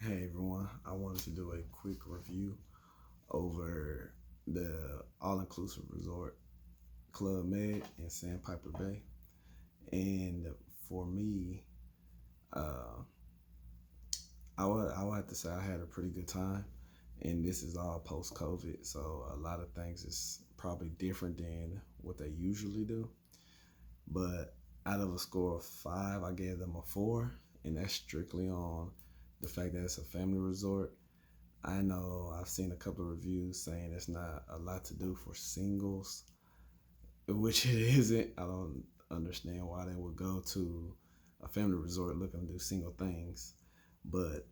Hey everyone, I wanted to do a quick review over the all-inclusive resort Club Med in Sandpiper Bay. And for me, uh, I would have to say I had a pretty good time. And this is all post-COVID, so a lot of things is probably different than what they usually do. But out of a score of 5, I gave them a 4, and that's strictly on the fact that it's a family resort. I know I've seen a couple of reviews saying it's not a lot to do for singles, which it isn't. I don't understand why they would go to a family resort looking to do single things. But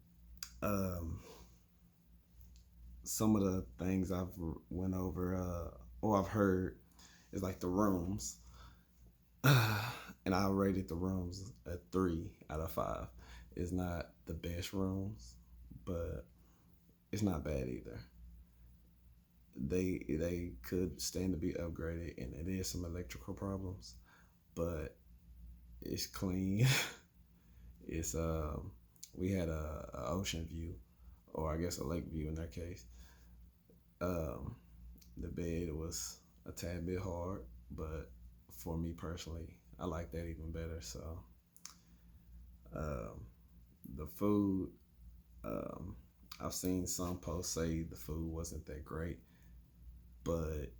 um, some of the things I've went over or I've heard is like the rooms, and I rated the rooms a 3 out of 5. It's not the best rooms, but it's not bad either. They could stand to be upgraded, and it is some electrical problems, but it's clean. It's we had a ocean view, or I guess a lake view in their case. Um, the bed was a tad bit hard, but for me personally, I like that even better. So um, the food, um, I've seen some posts say the food wasn't that great, but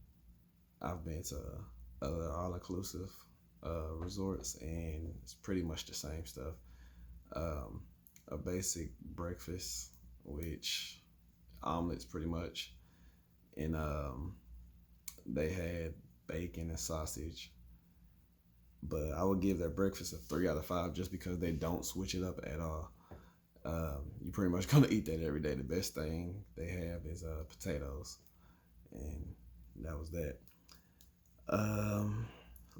I've been to other all inclusive resorts, and it's pretty much the same stuff. Um, a basic breakfast, which omelets pretty much, and they had bacon and sausage. But I would give their breakfast a 3 out of 5 just because they don't switch it up at all. You're pretty much gonna eat that every day. The best thing they have is potatoes, and that was that. Um,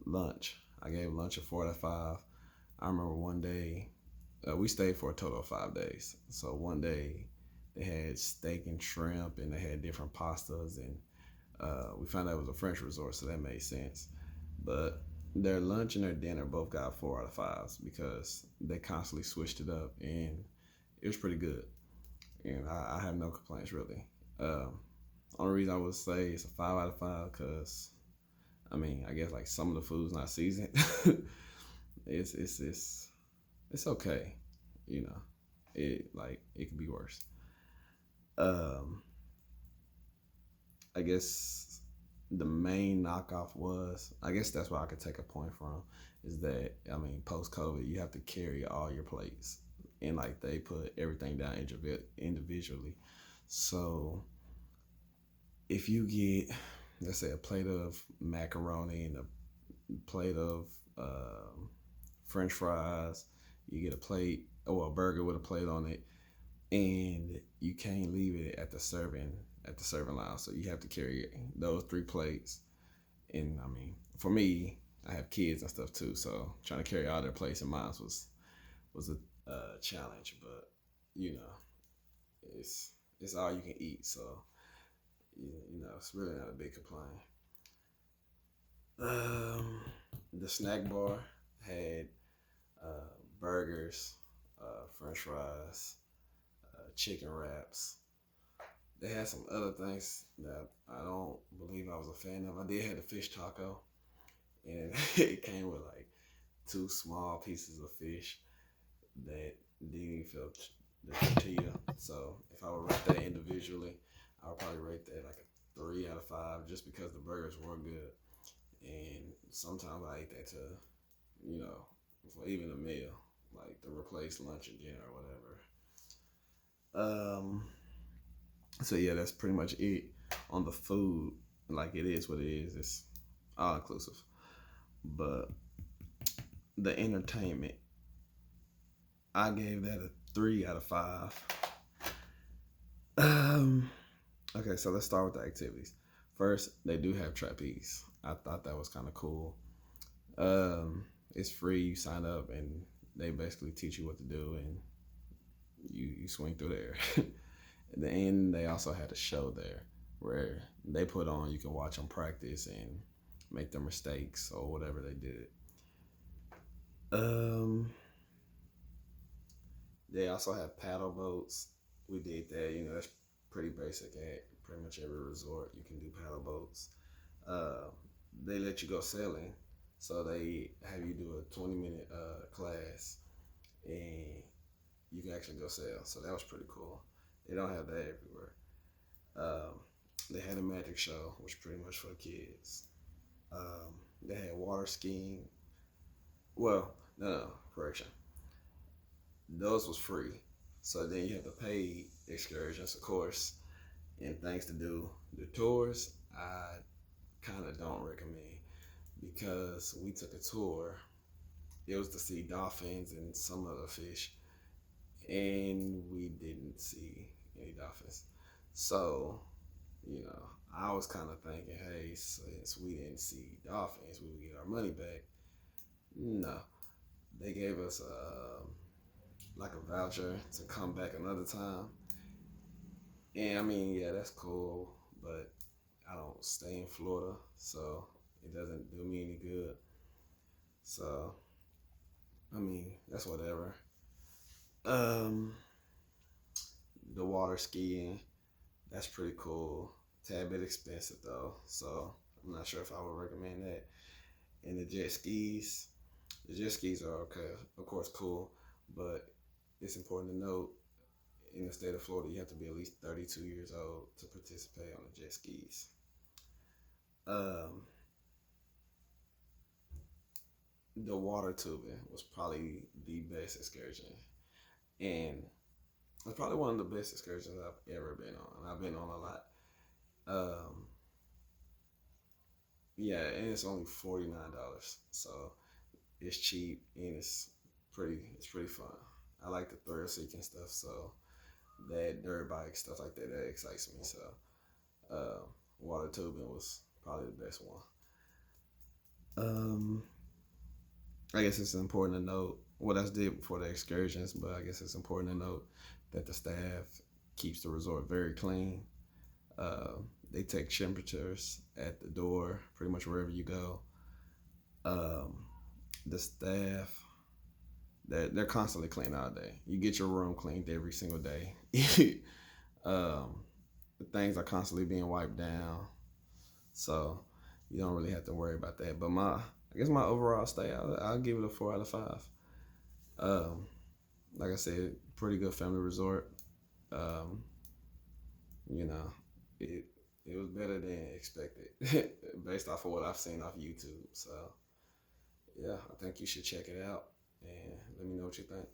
Lunch. I gave lunch a 4 out of 5. I remember one day we stayed for a total of 5 days. So one day they had steak and shrimp, and they had different pastas, and we found out it was a French resort, so that made sense. But their lunch and their dinner both got 4 out of 5s because they constantly switched it up, and it was pretty good. And I have no complaints really. Only reason I would say it's a 5 out of 5 because I mean, I guess like some of the food's not seasoned. It's okay, you know. It could be worse. Um, I guess the main knockoff was, I guess that's where I could take a point from, is that I mean post COVID you have to carry all your plates, and like they put everything down individually. So if you get, let's say, a plate of macaroni and a plate of French fries. You get a plate or a burger with a plate on it, and you can't leave it at the serving line. So you have to carry those 3 plates. And I mean, for me, I have kids and stuff too, so trying to carry all their plates and mine was a challenge. But you know, it's all you can eat, so you know it's really not a big complaint. Um, the snack bar had burgers, French fries, chicken wraps. They had some other things that I don't believe I was a fan of. I did have the fish taco, and it came with like 2 small pieces of fish that didn't even feel the tortilla. So if I would rate that individually, I would probably rate that like a 3 out of 5, just because the burgers were good. And sometimes I ate that to, you know, for even a meal, like to replace lunch and dinner or whatever. So yeah, that's pretty much it on the food. Like it is what it is. It's all inclusive. But the entertainment, I gave that a 3 out of 5. Um, okay, so let's start with the activities. First, they do have trapeze. I thought that was kind of cool. It's free. You sign up, and they basically teach you what to do, and you swing through there. At the end, they also had a show there where they put on. You can watch them practice and make their mistakes or whatever they did. Um, they also have paddle boats, we did that. You know, that's pretty basic at pretty much every resort. You can do paddle boats. Uh, they let you go sailing, so they have you do a 20-minute class, and you can actually go sail. So that was pretty cool. They don't have that everywhere. Um, they had a magic show, which pretty much for the kids. They had water skiing. Well, no, correction. Those was free. So then you have the paid excursions, of course, and things to do. The tours, I kind of don't recommend because we took a tour. It was to see dolphins and some other fish, and we didn't see any dolphins. So, you know, I was kind of thinking, hey, since we didn't see dolphins, we would get our money back. No, they gave us like a voucher to come back another time. And I mean, yeah, that's cool, but I don't stay in Florida, so it doesn't do me any good. So, I mean, that's whatever. Um, the water skiing, that's pretty cool. Tad bit expensive though, so I'm not sure if I would recommend that. And the jet skis are okay, of course, cool, but it's important to note in the state of Florida, you have to be at least 32 years old to participate on the jet skis. Um, the water tubing was probably the best excursion, and it's probably one of the best excursions I've ever been on. I've been on a lot. Um, yeah, and it's only $49, so it's cheap and it's pretty fun. I like the thrill seeking stuff, so that dirt bike stuff like that excites me. So uh, water tubing was probably the best one. Um, I guess it's important to note what I did for the excursions, but I guess it's important to note that the staff keeps the resort very clean. Uh, they take temperatures at the door, pretty much wherever you go. Um, the staff, they're constantly clean all day. You get your room cleaned every single day. um, the things are constantly being wiped down, so you don't really have to worry about that. But I guess my overall stay, I'll give it a 4 out of 5. Um, like I said, pretty good family resort. Um, you know, it it was better than expected based off of what I've seen off YouTube. So yeah, I think you should check it out and let me know what you think.